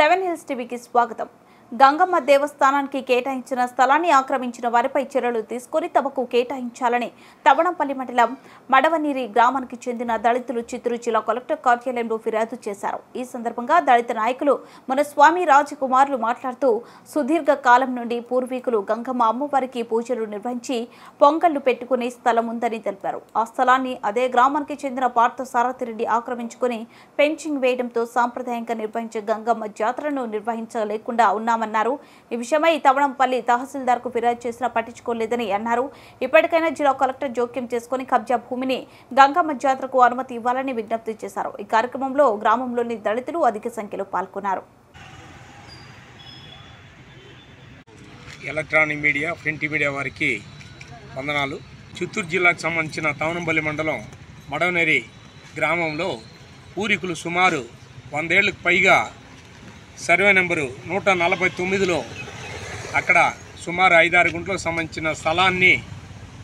7 hills టీవీకి స్వాగతం. గంగమ్మ దేవస్థానానికి కేటాయించిన స్థలాన్ని ఆక్రమించిన వారిపై చర్యలు తీసుకొని తమకు కేటాయించాలని తవణంపల్లి మండలం మడవనీరి గ్రామానికి చెందిన దళితులు చిత్తూరు జిల్లా కలెక్టర్ కార్యాలయంలో ఫిర్యాదు చేశారు. ఈ సందర్భంగా దళిత నాయకులు మునస్వామి రాజకుమారులు మాట్లాడుతూ సుదీర్ఘ కాలం నుండి పూర్వీకులు గంగమ్మ అమ్మవారికి పూజలు నిర్వహించి పొంగళ్లు పెట్టుకునే స్థలం ఉందని తెలిపారు. ఆ స్థలాన్ని అదే గ్రామానికి చెందిన పార్థసారథిరెడ్డి ఆక్రమించుకుని పెంచింగ్ వేయడంతో సాంప్రదాయంగా నిర్వహించే గంగమ్మ జాతరను నిర్వహించలేకుండా ఉన్నామన్నారు. ఈ విషయమై తవణంపల్లి తహసీల్దార్ కు ఫిర్యాదు చేసినా పట్టించుకోలేదని అన్నారు. ఇప్పటికైనా జిల్లా కలెక్టర్ జోక్యం చేసుకుని కబ్జా భూమిని గంగమ్మ జాతరకు అనుమతి ఇవ్వాలని విజ్ఞప్తి చేశారు. ఈ కార్యక్రమంలో గ్రామంలోని దళితులు అధిక సంఖ్యలో పాల్గొన్నారు. ఎలక్ట్రానిక్ మీడియా, ప్రింట్ మీడియా వారికి వందనాలు. చిత్తూరు జిల్లాకు సంబంధించిన తవణంపల్లి మండలం మడవనేరి గ్రామంలో పూర్వీకులు సుమారు 100 ఏళ్లకు పైగా సర్వే నెంబరు 149లో అక్కడ సుమారు 5-6 గుంటలకు సంబంధించిన స్థలాన్ని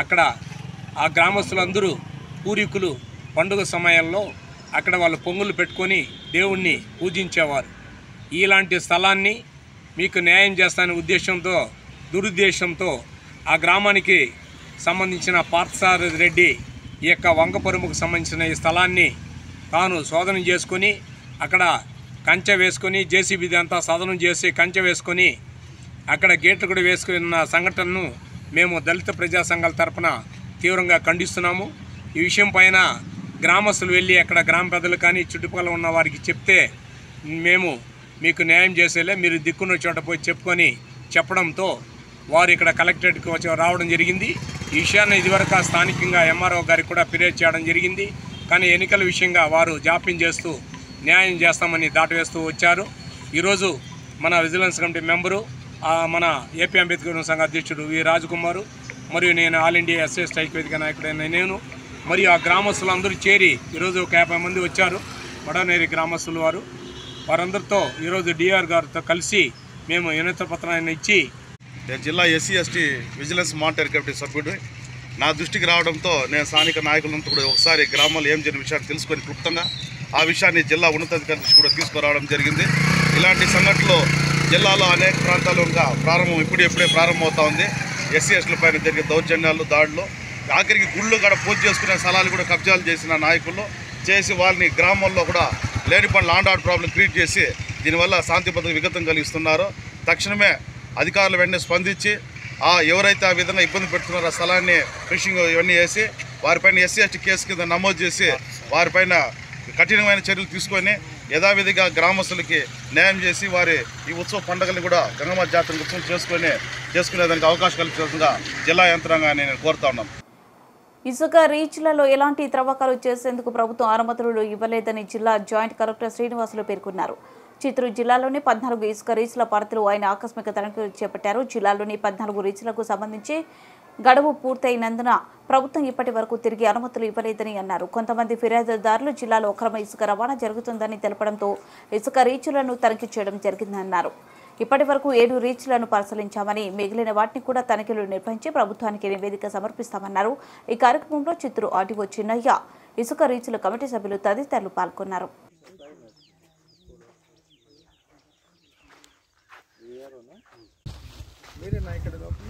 అక్కడ ఆ గ్రామస్తులందరూ పూర్వీకులు పండుగ సమయాల్లో అక్కడ వాళ్ళు పొంగులు పెట్టుకొని దేవుణ్ణి పూజించేవారు. ఇలాంటి స్థలాన్ని మీకు న్యాయం చేస్తానే ఉద్దేశంతో దురుద్దేశంతో ఆ గ్రామానికి సంబంధించిన పార్థసారథిరెడ్డి ఈ యొక్క వంగపరుముకు సంబంధించిన ఈ స్థలాన్ని తాను శోధన చేసుకొని అక్కడ కంచె వేసుకొని జేసీబీ అంతా సాధనం చేసి కంచె వేసుకొని అక్కడ గేట్లు కూడా వేసుకున్న సంఘటనను మేము దళిత ప్రజా సంఘాల తరపున తీవ్రంగా ఖండిస్తున్నాము. ఈ విషయం పైన గ్రామస్తులు వెళ్ళి అక్కడ గ్రామ పెద్దలు కానీ చుట్టుపక్కల ఉన్న వారికి చెప్తే మేము మీకు న్యాయం చేసేలే, మీరు దిక్కున్న చోట పోయి చెప్పుకొని చెప్పడంతో వారు ఇక్కడ కలెక్టరేట్కి వచ్చి రావడం జరిగింది. ఈ విషయాన్ని ఇదివరకు స్థానికంగా ఎంఆర్ఓ గారికి కూడా ఫిర్యాదు చేయడం జరిగింది. కానీ ఎన్నికల విషయంగా వారు జాప్యం చేస్తూ న్యాయం చేస్తామని దాటవేస్తూ వచ్చారు. ఈరోజు మన విజిలెన్స్ కమిటీ మెంబరు, మన ఏపీ అంబేద్కర్ సంఘ అధ్యక్షుడు వి రాజకుమారు మరియు నేను ఆల్ ఇండియా ఎస్ఎస్ ఐక్యవేదిక నాయకుడైన నేను మరియు ఆ గ్రామస్తులందరూ చేరి ఈరోజు ఒక 50 మంది వచ్చారు. మడవనేరి గ్రామస్తులు వారందరితో ఈరోజు డిఆర్ గారితో కలిసి మేము వినతి పత్రాన్ని ఇచ్చి జిల్లా SC ST vigilance monitoring committee సభ్యుడు నా దృష్టికి రావడంతో నేను స్థానిక నాయకులంతా కూడా ఒకసారి గ్రామంలో ఏం జరిగిన విషయాన్ని తెలుసుకొని క్లుప్తంగా ఆ విషయాన్ని జిల్లా ఉన్నతాధికారి దృష్టి కూడా తీసుకురావడం జరిగింది. ఇలాంటి సంఘటనలు జిల్లాలో అనేక ప్రాంతాల్లో ఇంకా ఇప్పుడే ప్రారంభమవుతా ఉంది. ఎస్సీ ఎస్టీల పైన జరిగే దౌర్జన్యాలు, దాడులు, ఆఖరికి గుళ్ళు కూడా పూజ చేసుకునే స్థలాలు కూడా కబ్జాలు చేసిన నాయకులు చేసి వాళ్ళని గ్రామాల్లో కూడా లేని పనులు లాండ్ ఆర్డర్ ప్రాబ్లం క్రియేట్ చేసి దీనివల్ల శాంతి భద్రత విఘాతం కలిగిస్తున్నారో తక్షణమే అధికారులు వెంటనే స్పందించి ఎవరైతే ఆ విధంగా ఇబ్బంది పెడుతున్నారో ఆ స్థలాన్ని ఫిషింగ్ ఇవన్నీ వేసి వారిపైన ఎస్సీ ఎస్టీ కేసు కింద నమోదు చేసి వారిపైన కఠినమైన చర్యలు తీసుకొని యథావిధిగా గ్రామస్తులకి న్యాయం చేసి వారి ఈ ఉత్సవ పండుగలను కూడా గంగమ్మ జాతర ఉత్సవం చేసుకునేదానికి అవకాశం కల్పించాల్సిందిగా జిల్లా యంత్రాంగాన్ని నేను కోరుతా ఉన్నాను. ఇసుక రీచ్లలో ఎలాంటి త్రవ్వకాలు చేసేందుకు ప్రభుత్వం అనుమతులు ఇవ్వలేదని జిల్లా జాయింట్ కలెక్టర్ శ్రీనివాసులు పేర్కొన్నారు. చిత్తూరు జిల్లాలోని 14 ఇసుక రీచ్ల పరిధిలో ఆయన ఆకస్మిక తనిఖీలు చేపట్టారు. జిల్లాలోని 14 రీచ్లకు సంబంధించి గడువు పూర్తయినందున ప్రభుత్వం ఇప్పటి వరకు తిరిగి అనుమతులు ఇవ్వలేదని అన్నారు. కొంతమంది ఫిర్యాదుదారులు జిల్లాలో అక్రమ ఇసుక రవాణా జరుగుతుందని తెలపడంతో ఇసుక రీచ్లను తనిఖీ చేయడం జరిగిందన్నారు. ఇప్పటి వరకు 7 రీచ్లను పరిశీలించామని, మిగిలిన వాటిని కూడా తనిఖీలు నిర్వహించి ప్రభుత్వానికి నివేదిక సమర్పిస్తామన్నారు. ఈ కార్యక్రమంలో చిత్తూరు ఆర్డీఓ చిన్నయ్య, ఇసుక రీచ్ల కమిటీ సభ్యులు తదితరులు పాల్గొన్నారు. మీరేనా ఇక్కడ లోపల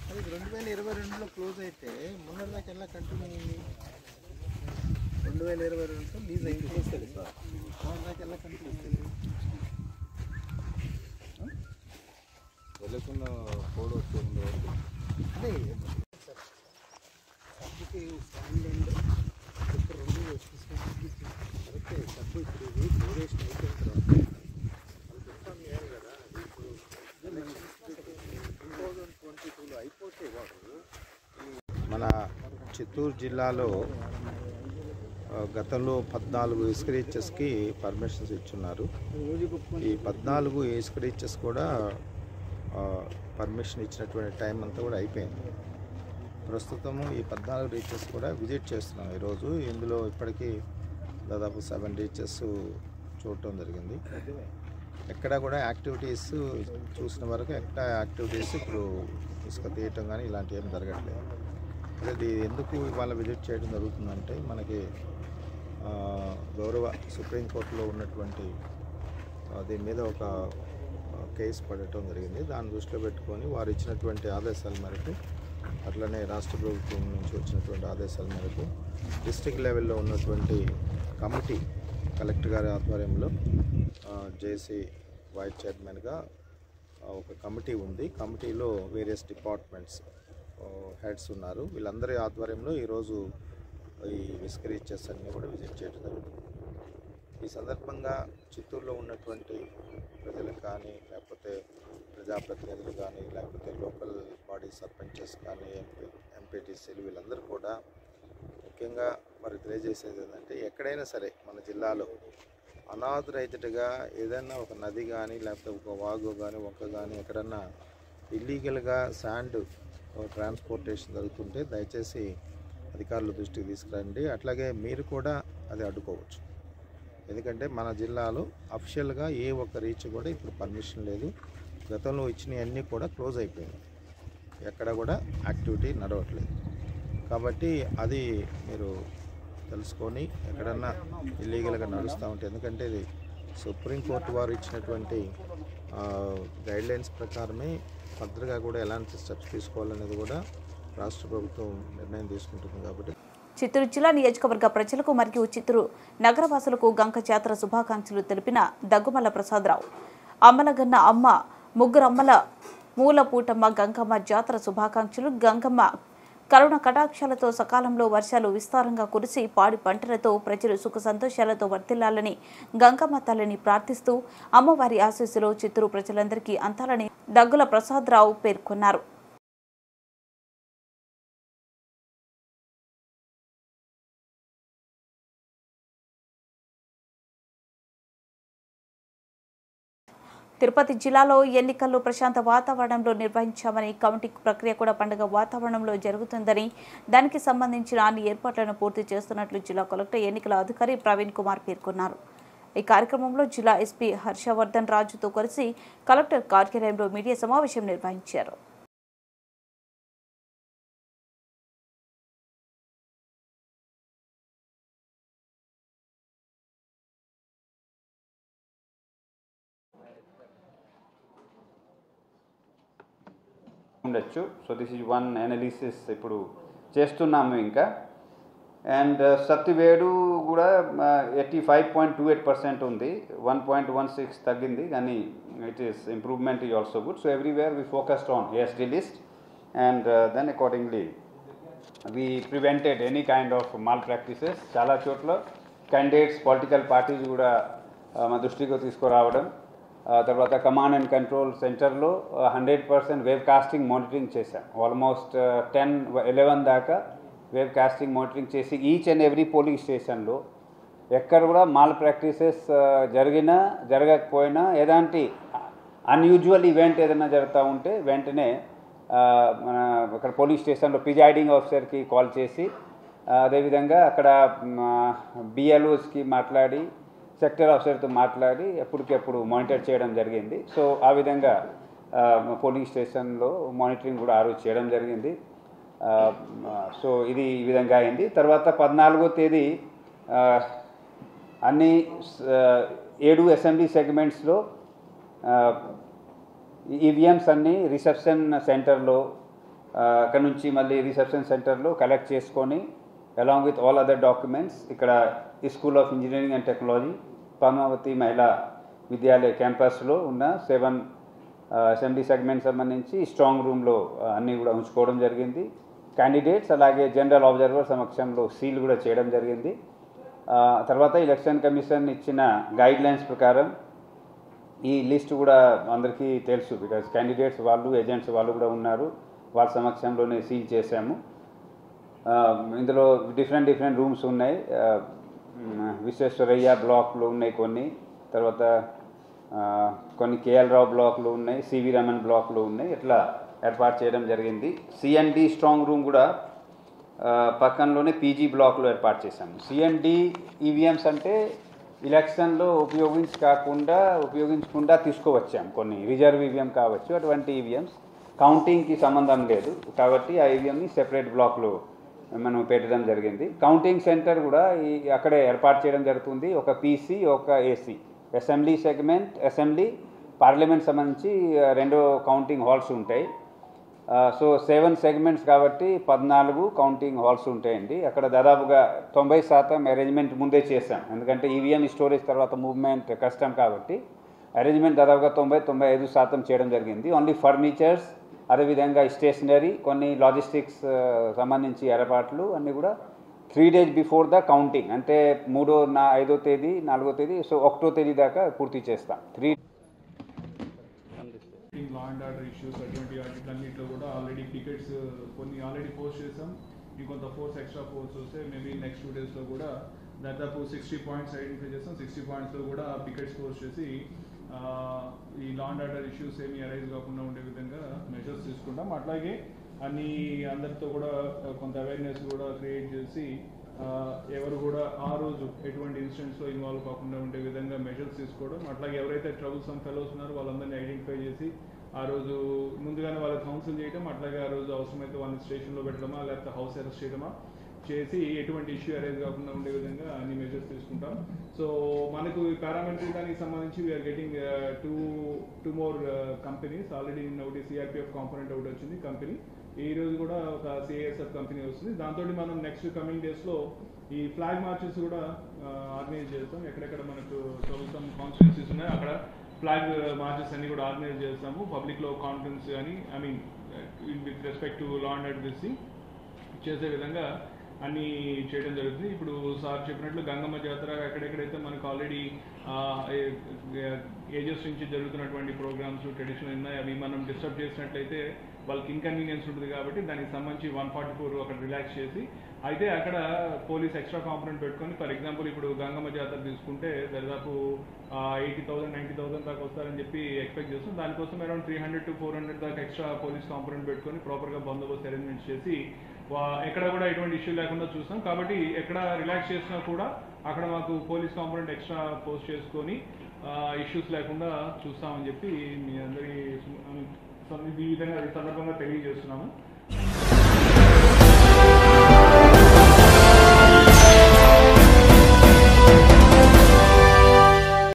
అది 2022లో క్లోజ్ అయితే మొన్నటిదాకా ఎలా కంటిన్యూ అయింది? 2022లో లీజ్ అయింది సార్. మొన్నటిదాకా ఎలా కంటిన్యూ అవుతుంది? వెళ్ళకుండా కోడ్ వస్తుంది. అదే అందుకే స్టాండ్ రెండు కరెక్టే తప్పు. ఇప్పుడు డ్యూరేషన్ అయిపోయిన తర్వాత మన చిత్తూరు జిల్లాలో గతంలో 14 ఇసుక రీచెస్కి పర్మిషన్స్ ఇచ్చున్నారు. ఈ 14 ఇసుక రీచెస్ కూడా పర్మిషన్ ఇచ్చినటువంటి టైం అంతా కూడా అయిపోయింది. ప్రస్తుతము ఈ 14 రీచెస్ కూడా విజిట్ చేస్తున్నాం ఈరోజు. ఇందులో ఇప్పటికీ దాదాపు 7 రీచెస్ చూడటం జరిగింది. ఎక్కడ కూడా యాక్టివిటీస్ చూసిన వరకు ఎక్కడ యాక్టివిటీస్ ఇప్పుడు ఇసుక తీయటం కానీ ఇలాంటివి ఏం జరగట్లేదు. అది ఎందుకు ఇవాళ విజిట్ చేయడం జరుగుతుందంటే మనకి గౌరవ సుప్రీంకోర్టులో ఉన్నటువంటి దీని మీద ఒక కేసు పడటం జరిగింది. దాన్ని దృష్టిలో పెట్టుకొని వారు ఇచ్చినటువంటి ఆదేశాల మేరకు, అట్లనే రాష్ట్ర ప్రభుత్వం నుంచి వచ్చినటువంటి ఆదేశాల మేరకు డిస్ట్రిక్ట్ లెవెల్లో ఉన్నటువంటి కమిటీ కలెక్టర్ గారి ఆధ్వర్యంలో జేసీ వైస్ చైర్మన్గా ఒక కమిటీ ఉంది. కమిటీలో వేరియస్ డిపార్ట్మెంట్స్ హెడ్స్ ఉన్నారు. వీళ్ళందరి ఆధ్వర్యంలో ఈరోజు ఈ ఇసుక రీచెస్ అన్నీ కూడా విజిట్ చేయడం జరుగుతుంది. ఈ సందర్భంగా చిత్తూరులో ఉన్నటువంటి ప్రజలకు కానీ, లేకపోతే ప్రజాప్రతినిధులు కానీ, లేకపోతే లోకల్ బాడీ సర్పంచెస్ కానీ, ఎంపీటీసీలు వీళ్ళందరూ కూడా ముఖ్యంగా మరి తెలియజేసేది ఏంటంటే, ఎక్కడైనా సరే మన జిల్లాలో అనాథరైజ్డ్గా ఏదైనా ఒక నది కానీ, లేకపోతే ఒక వాగు కానీ, వంక కానీ ఎక్కడన్నా ఇల్లీగల్గా శాండ్ ట్రాన్స్పోర్టేషన్ జరుగుతుంటే దయచేసి అధికారుల దృష్టికి తీసుకురండి. అట్లాగే మీరు కూడా అది అడ్డుకోవచ్చు. ఎందుకంటే మన జిల్లాలో అఫిషియల్గా ఏ ఒక్క రీచ్ కూడా ఇప్పుడు పర్మిషన్ లేదు. గతంలో ఇచ్చినవన్నీ కూడా క్లోజ్ అయిపోయింది, ఎక్కడ కూడా యాక్టివిటీ నడవట్లేదు. కాబట్టి అది మీరు తెలుసుకొని ఎక్కడన్నా ఇల్లీగల్గా నడుస్తూ ఉంటే, ఎందుకంటే ఇది సుప్రీంకోర్టు వారు ఇచ్చినటువంటి గైడ్లైన్స్ ప్రకారమే ఫర్దర్గా కూడా ఎలాంటి స్టెప్స్ తీసుకోవాలనేది కూడా రాష్ట్ర ప్రభుత్వం నిర్ణయం తీసుకుంటుంది. కాబట్టి చిత్తూరు జిల్లా నియోజకవర్గ ప్రజలకు మరియు చిత్తూరు నగరవాసులకు గంగ జాతర శుభాకాంక్షలు తెలిపిన దగ్గుమల్ల ప్రసాదరావు. అమ్మలగన్న అమ్మ ముగ్గురమ్మల మూలపూటమ్మ గంగమ్మ జాతర శుభాకాంక్షలు. గంగమ్మ కరుణ కటాక్షాలతో సకాలంలో వర్షాలు విస్తారంగా కురిసి పాడి పంటలతో ప్రజలు సుఖ సంతోషాలతో వర్తిల్లాలని గంగమ్మ తల్లిని ప్రార్థిస్తూ అమ్మవారి ఆశీస్సులు చిత్తూరు ప్రజలందరికీ అంతాలని దగ్గుల ప్రసాదరావు పేర్కొన్నారు. తిరుపతి జిల్లాలో ఎన్నికల్లో ప్రశాంత వాతావరణంలో నిర్వహించామని, కౌంటింగ్ ప్రక్రియ కూడా పండుగ వాతావరణంలో జరుగుతుందని, దానికి సంబంధించిన అన్ని ఏర్పాట్లను పూర్తి చేస్తున్నట్లు జిల్లా కలెక్టర్ ఎన్నికల అధికారి ప్రవీణ్ కుమార్ పేర్కొన్నారు. ఈ కార్యక్రమంలో జిల్లా ఎస్పీ హర్షవర్ధన్ రాజుతో కలిసి కలెక్టర్ కార్యాలయంలో మీడియా సమావేశం నిర్వహించారు. ఉండొచ్చు. So this is one analysis ఇప్పుడు చేస్తున్నాము ఇంకా. అండ్ సత్తివేడు కూడా 85.28% ఉంది, 1.16 తగ్గింది, కానీ it is improvement is also good. So everywhere we focused on ASD list and then accordingly we prevented any kind of malpractices. చాలా చోట్ల క్యాండిడేట్స్, పొలిటికల్ పార్టీస్ కూడా మా దృష్టికి తీసుకురావడం, తర్వాత కమాండ్ అండ్ కంట్రోల్ సెంటర్లో 100% వేవ్ కాస్టింగ్ మానిటరింగ్ చేశాం. Almost 10-11 దాకా వేవ్ కాస్టింగ్ మానిటరింగ్ చేసి ఈచ్ అండ్ ఎవ్రీ పోలింగ్ స్టేషన్లో ఎక్కడ కూడా మాల్ ప్రాక్టీసెస్ జరిగినా జరగకపోయినా ఏదాంటి అన్యూజువల్ ఈవెంట్ ఏదైనా జరుగుతూ ఉంటే వెంటనే మన అక్కడ పోలీస్ స్టేషన్లో ప్రిజైడింగ్ ఆఫీసర్కి కాల్ చేసి, అదేవిధంగా అక్కడ BLOస్కి మాట్లాడి, సెక్టర్ ఆఫీసర్తో మాట్లాడి ఎప్పటికెప్పుడు మానిటర్ చేయడం జరిగింది. సో ఆ విధంగా పోలింగ్ స్టేషన్లో మానిటరింగ్ కూడా ఆ రోజు చేయడం జరిగింది. సో ఇది ఈ విధంగా అయింది. తర్వాత 14వ తేదీ అన్ని 7 అసెంబ్లీ సెగ్మెంట్స్లో EVMs అన్నీ రిసెప్షన్ సెంటర్లో, అక్కడ నుంచి మళ్ళీ రిసెప్షన్ సెంటర్లో కలెక్ట్ చేసుకొని along with all other documents ఇక్కడ ఈ school of engineering and technology Padmavati Mahila Vidyalaya క్యాంపస్లో ఉన్న 7 అసెంబ్లీ సెగ్మెంట్ సంబంధించి స్ట్రాంగ్ రూమ్లో అన్నీ కూడా ఉంచుకోవడం జరిగింది. క్యాండిడేట్స్ అలాగే జనరల్ అబ్జర్వర్ సమక్షంలో సీల్ కూడా చేయడం జరిగింది. తర్వాత ఎలక్షన్ కమిషన్ ఇచ్చిన గైడ్లైన్స్ ప్రకారం ఈ లిస్ట్ కూడా అందరికీ తెలుసు, బికాజ్ క్యాండిడేట్స్ వాళ్ళు, ఏజెంట్స్ వాళ్ళు కూడా ఉన్నారు, వాళ్ళ సమక్షంలోనే సీల్ చేశాము. ఇందులో డిఫరెంట్ రూమ్స్ ఉన్నాయి. విశ్వేశ్వరయ్య బ్లాక్లు ఉన్నాయి కొన్ని, తర్వాత కొన్ని KL రావు బ్లాక్లు ఉన్నాయి, CV రమన్ బ్లాక్లు ఉన్నాయి. ఇట్లా ఏర్పాటు చేయడం జరిగింది. C&D స్ట్రాంగ్ రూమ్ కూడా పక్కనలోనే PG బ్లాక్లో ఏర్పాటు చేశాము. C&D EVMs అంటే ఎలక్షన్లో ఉపయోగించకుండా తీసుకువచ్చాము. కొన్ని రిజర్వ్ EVM కావచ్చు, అటువంటి EVMs కౌంటింగ్కి సంబంధం లేదు కాబట్టి ఆ EVMని సెపరేట్ బ్లాక్లో మనం పెట్టడం జరిగింది. కౌంటింగ్ సెంటర్ కూడా అక్కడే ఏర్పాటు చేయడం జరుగుతుంది. ఒక PC, ఒక AC అసెంబ్లీ పార్లమెంట్ సంబంధించి 2 కౌంటింగ్ హాల్స్ ఉంటాయి. సో 7 సెగ్మెంట్స్ కాబట్టి 14 కౌంటింగ్ హాల్స్ ఉంటాయండి. అక్కడ దాదాపుగా 90% అరేంజ్మెంట్ ముందే చేశాం. ఎందుకంటే ఈవీఎం స్టోరేజ్ తర్వాత మూవ్మెంట్ కష్టం కాబట్టి అరేంజ్మెంట్ దాదాపుగా 90-95% చేయడం జరిగింది. ఓన్లీ ఫర్నిచర్స్, అదేవిధంగా స్టేషనరీ, కొన్ని లాజిస్టిక్స్ సంబంధించి ఏర్పాట్లు అన్నీ కూడా 3 days బిఫోర్ ద కౌంటింగ్, అంటే 5వ తేదీ 4వ తేదీ, సో 1వ తేదీ దాకా పూర్తి చేస్తాం. లా అండ్ ఆర్డర్ ఇష్యూస్ అటువంటి వాటిలన్నింటిలో కూడా ఆల్రెడీ టికెట్స్ కొన్ని ఆల్రెడీ పోస్ట్ చేసాం. ఇంకొంత ఎక్స్ట్రా ఫోర్స్ వస్తే మేబీ నెక్స్ట్ 2 daysలో కూడా దాదాపు 60 పాయింట్స్ ఐడెంటిఫై చేస్తాం. 60 పాయింట్స్లో కూడా టికెట్స్ పోస్ట్ చేసి ఈ లా అండ్ ఆర్డర్ ఇష్యూస్ ఏమీ అరైజ్ కాకుండా ఉండే విధంగా మెజర్స్ తీసుకుంటాం. అట్లాగే అందరితో కూడా కొంత అవేర్నెస్ కూడా క్రియేట్ చేసి ఎవరు కూడా ఆ రోజు ఎటువంటి ఇన్సిడెంట్స్లో ఇన్వాల్వ్ కాకుండా ఉండే విధంగా మెజర్స్ తీసుకోవడం. అట్లాగే ఎవరైతే ట్రబుల్సమ్ ఫెలోస్ ఉన్నారో వాళ్ళందరినీ ఐడెంటిఫై చేసి ఆ రోజు ముందుగానే వాళ్ళకి కౌన్సిల్ చేయడం, అట్లాగే ఆ రోజు అవసరమైతే వాళ్ళని స్టేషన్లో పెట్టడమా లేకపోతే హౌస్ అరెస్ట్ చేయడమా చేసి ఎటువంటి ఇష్యూ అరైజ్ కాకుండా ఉండే విధంగా అన్ని మెజర్స్ తీసుకుంటాం. సో మనకు ఈ పారామిలిటరీ దానికి సంబంధించి we are getting two more companies. Already నిన్న ఒకటి సిఆర్పిఎఫ్ కాంపోనెంట్ ఒకటి వచ్చింది కంపెనీ, ఈ రోజు కూడా ఒక సిఐఎస్ఎఫ్ కంపెనీ వస్తుంది. దాంతో మనం నెక్స్ట్ కమింగ్ డేస్లో ఈ ఫ్లాగ్ మార్చెస్ కూడా ఆర్గనైజ్ చేస్తాం. ఎక్కడెక్కడ మనకు ప్రభుత్వం కాన్స్టిట్యున్సీస్ ఉన్నాయో అక్కడ ఫ్లాగ్ మార్చెస్ అన్ని కూడా ఆర్గనైజ్ చేస్తాము. పబ్లిక్లో కాన్ఫిడెన్స్ కానీ with respect to law and order చేసే విధంగా అన్నీ చేయడం జరుగుతుంది. ఇప్పుడు సార్ చెప్పినట్లు గంగమ్మ జాతర ఎక్కడెక్కడైతే మనకు ఆల్రెడీ ఏజెస్ నుంచి జరుగుతున్నటువంటి ప్రోగ్రామ్స్ ట్రెడిషనల్ ఉన్నాయి, అవి మనం డిస్టర్బ్ చేసినట్లయితే వాళ్ళకి ఇన్కన్వీనియన్స్ ఉంటుంది కాబట్టి దానికి సంబంధించి 144 అక్కడ రిలాక్స్ చేసి అయితే అక్కడ పోలీస్ ఎక్స్ట్రా కాంపోనెంట్ పెట్టుకొని, ఫర్ ఎగ్జాంపుల్ ఇప్పుడు గంగమ్మ జాతర తీసుకుంటే దాదాపు 80,000-90,000 దాకా వస్తారని చెప్పి ఎక్స్పెక్ట్ చేస్తాం. దానికోసం అరౌండ్ 300-400 దాకా ఎక్స్ట్రా పోలీస్ కాంపోనెంట్ పెట్టుకొని ప్రాపర్గా బందోబస్తు అరేంజ్మెంట్స్ చేసి ఎక్కడ కూడా ఎటువంటి ఇష్యూ లేకుండా చూస్తాం. కాబట్టి ఎక్కడ రిలాక్స్ చేసినా కూడా అక్కడ మాకు పోలీస్ కాంపోనెంట్ ఎక్స్ట్రా పోస్ట్ చేసుకొని ఇష్యూస్ లేకుండా చూస్తామని చెప్పి మీ అందరి ఈ విధంగా ఈ సందర్భంగా తెలియజేస్తున్నాము.